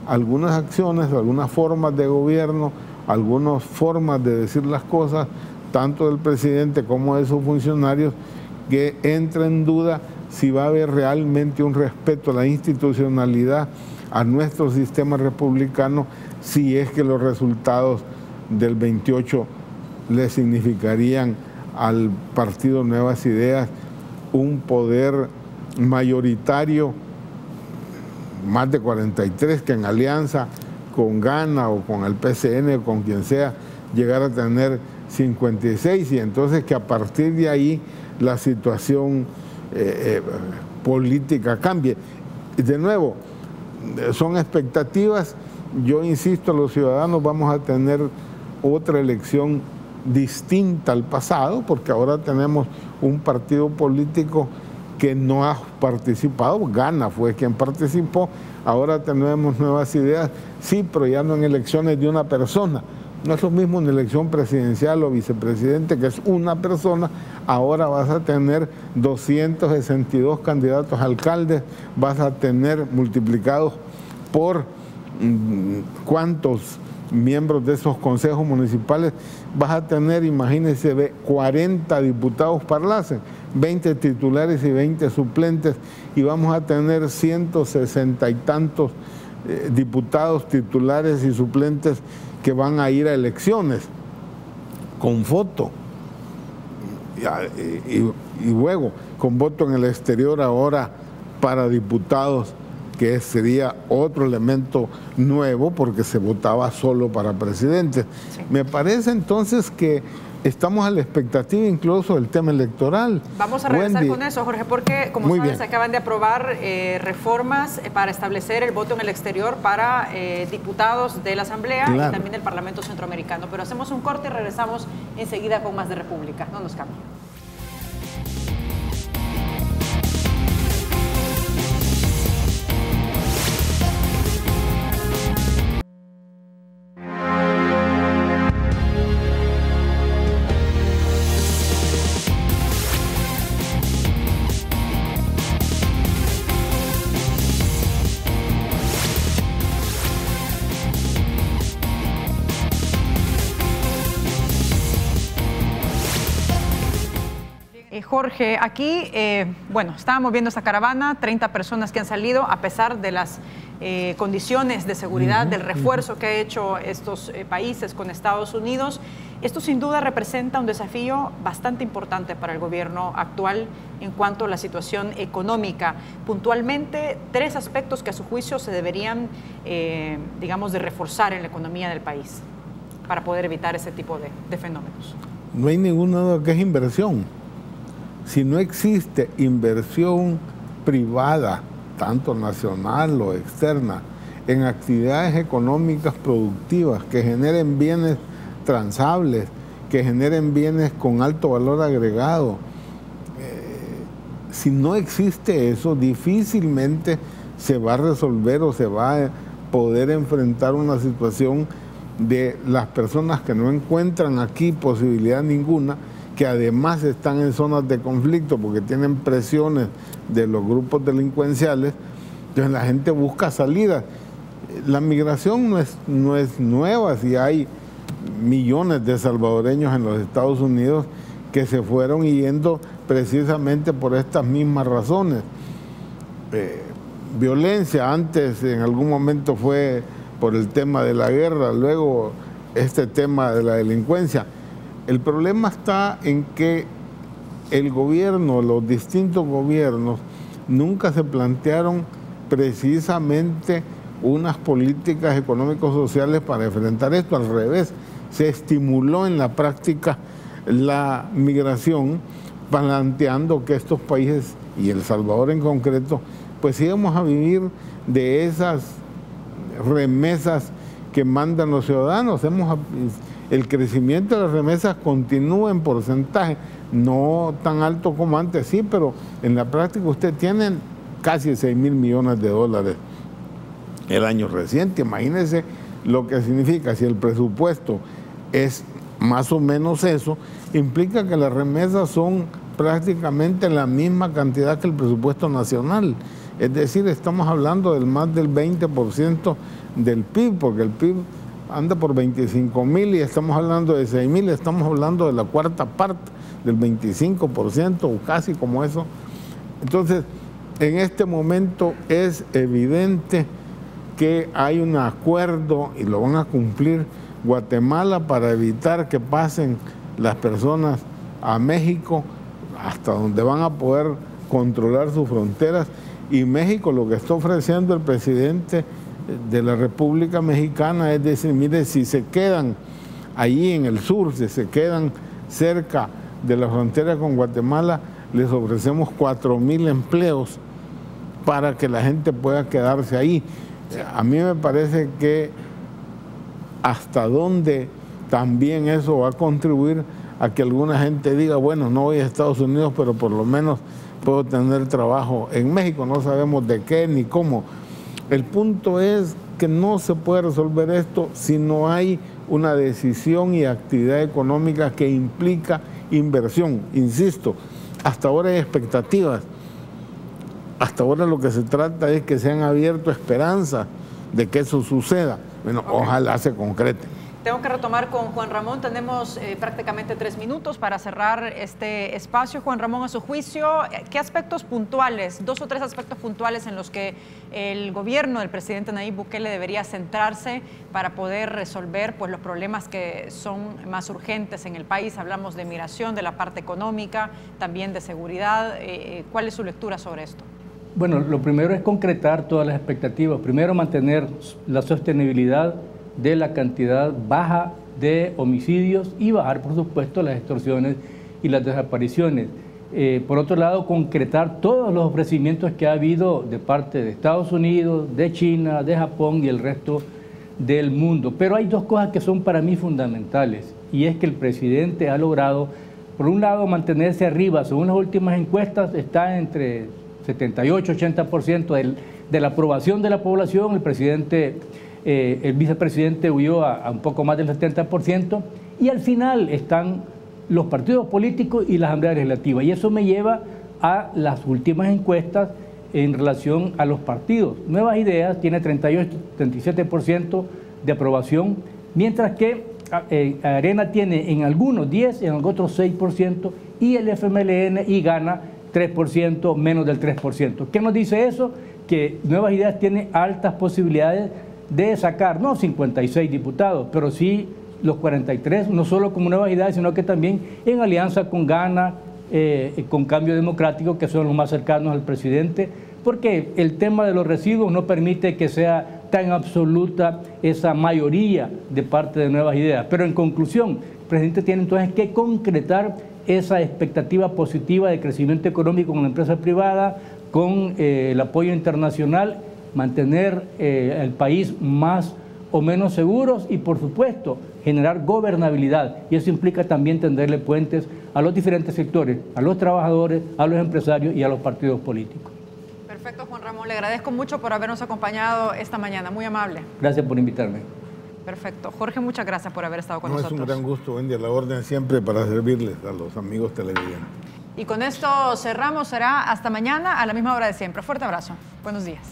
algunas acciones, algunas formas de gobierno, algunas formas de decir las cosas, tanto del presidente como de sus funcionarios, que entra en duda si va a haber realmente un respeto a la institucionalidad, a nuestro sistema republicano, si es que los resultados del 28 le significarían al Partido Nuevas Ideas un poder mayoritario, más de 43, que en alianza con Gana o con el PCN o con quien sea, llegar a tener 56, y entonces que a partir de ahí la situación política cambie. De nuevo, son expectativas. Yo insisto, los ciudadanos vamos a tener otra elección distinta al pasado, porque ahora tenemos un partido político que no ha participado. Gana fue quien participó. Ahora tenemos Nuevas Ideas, sí, pero ya no en elecciones de una persona. No es lo mismo una elección presidencial o vicepresidente, que es una persona. Ahora vas a tener 262 candidatos a alcaldes, vas a tener multiplicados por cuántos miembros de esos consejos municipales, vas a tener, imagínense, 40 diputados parlacen, 20 titulares y 20 suplentes, y vamos a tener 160 y tantos diputados titulares y suplentes que van a ir a elecciones con voto y luego con voto en el exterior ahora para diputados, que sería otro elemento nuevo porque se votaba solo para presidentes. Sí. Me parece entonces que estamos a la expectativa incluso del tema electoral. Vamos a regresar con eso, Jorge, porque como sabes, se acaban de aprobar reformas para establecer el voto en el exterior para diputados de la Asamblea y también del Parlamento Centroamericano. Pero hacemos un corte y regresamos enseguida con más de República. No nos cambien. Jorge, aquí, bueno, estábamos viendo esta caravana, 30 personas que han salido, a pesar de las condiciones de seguridad, del refuerzo que ha hecho estos países con Estados Unidos. Esto sin duda representa un desafío bastante importante para el gobierno actual en cuanto a la situación económica. Puntualmente, 3 aspectos que a su juicio se deberían, digamos, de reforzar en la economía del país para poder evitar ese tipo de fenómenos. No hay ninguna duda que es inversión. Si no existe inversión privada, tanto nacional o externa, en actividades económicas productivas que generen bienes transables, que generen bienes con alto valor agregado, si no existe eso, difícilmente se va a resolver o se va a poder enfrentar una situación de las personas que no encuentran aquí posibilidad ninguna, que además están en zonas de conflicto porque tienen presiones de los grupos delincuenciales. Entonces la gente busca salidas. La migración no es nueva, si hay millones de salvadoreños en los Estados Unidos que se fueron yendo precisamente por estas mismas razones. Violencia, antes en algún momento fue por el tema de la guerra, luego este tema de la delincuencia. El problema está en que el gobierno, los distintos gobiernos, nunca se plantearon precisamente unas políticas económicos sociales para enfrentar esto. Al revés, se estimuló en la práctica la migración, planteando que estos países, y El Salvador en concreto, pues íbamos a vivir de esas remesas que mandan los ciudadanos. El crecimiento de las remesas continúa en porcentaje, no tan alto como antes, sí, pero en la práctica usted tiene casi 6.000 millones de dólares el año reciente. Imagínense lo que significa. Si el presupuesto es más o menos eso, implica que las remesas son prácticamente la misma cantidad que el presupuesto nacional. Es decir, estamos hablando del más del 20% del PIB, porque el PIB anda por 25.000 y estamos hablando de 6.000, estamos hablando de la cuarta parte, del 25% o casi como eso. Entonces, en este momento es evidente que hay un acuerdo y lo van a cumplir Guatemala para evitar que pasen las personas a México, hasta donde van a poder controlar sus fronteras. Y México, lo que está ofreciendo el presidente de la República Mexicana es decir, mire, si se quedan allí en el sur, si se quedan cerca de la frontera con Guatemala, les ofrecemos 4.000 empleos para que la gente pueda quedarse ahí. A mí me parece que hasta dónde también eso va a contribuir a que alguna gente diga, bueno, no voy a Estados Unidos, pero por lo menos puedo tener trabajo en México. No sabemos de qué ni cómo. El punto es que no se puede resolver esto si no hay una decisión y actividad económica que implica inversión. Insisto, hasta ahora hay expectativas. Hasta ahora lo que se trata es que se han abierto esperanzas de que eso suceda. Bueno, ojalá se concrete. Tengo que retomar con Juan Ramón. Tenemos prácticamente 3 minutos para cerrar este espacio. Juan Ramón, a su juicio, ¿qué aspectos puntuales, 2 o 3 aspectos puntuales en los que el gobierno del presidente Nayib Bukele debería centrarse para poder resolver pues, los problemas que son más urgentes en el país? Hablamos de migración, de la parte económica, también de seguridad. ¿Cuál es su lectura sobre esto? Bueno, lo primero es concretar todas las expectativas. Primero, mantener la sostenibilidad de la cantidad baja de homicidios y bajar, por supuesto, las extorsiones y las desapariciones. Por otro lado, concretar todos los ofrecimientos que ha habido de parte de Estados Unidos, de China, de Japón y el resto del mundo. Pero hay 2 cosas que son para mí fundamentales, y es que el presidente ha logrado, por un lado, mantenerse arriba. Según las últimas encuestas, está entre 78-80% de la aprobación de la población. El presidente, el vicepresidente huyó a un poco más del 70%, y al final están los partidos políticos y la Asamblea Legislativa, y eso me lleva a las últimas encuestas en relación a los partidos. Nuevas Ideas tiene 38-37% de aprobación, mientras que Arena tiene en algunos 10, en otros 6%, y el FMLN y gana 3%, menos del 3%. ¿Qué nos dice eso? Que Nuevas Ideas tiene altas posibilidades de sacar, no 56 diputados, pero sí los 43, no solo como Nuevas Ideas, sino que también en alianza con Gana, con Cambio Democrático, que son los más cercanos al presidente, porque el tema de los residuos no permite que sea tan absoluta esa mayoría de parte de Nuevas Ideas. Pero en conclusión, el presidente tiene entonces que concretar esa expectativa positiva de crecimiento económico con la empresa privada, con el apoyo internacional, mantener el país más o menos seguros y, por supuesto, generar gobernabilidad. Y eso implica también tenderle puentes a los diferentes sectores, a los trabajadores, a los empresarios y a los partidos políticos. Perfecto, Juan Ramón. Le agradezco mucho por habernos acompañado esta mañana. Muy amable. Gracias por invitarme. Perfecto. Jorge, muchas gracias por haber estado con nosotros. Es un gran gusto, Wendy, a la orden siempre para servirles a los amigos televidentes. Y con esto cerramos. Será hasta mañana a la misma hora de siempre. Fuerte abrazo. Buenos días.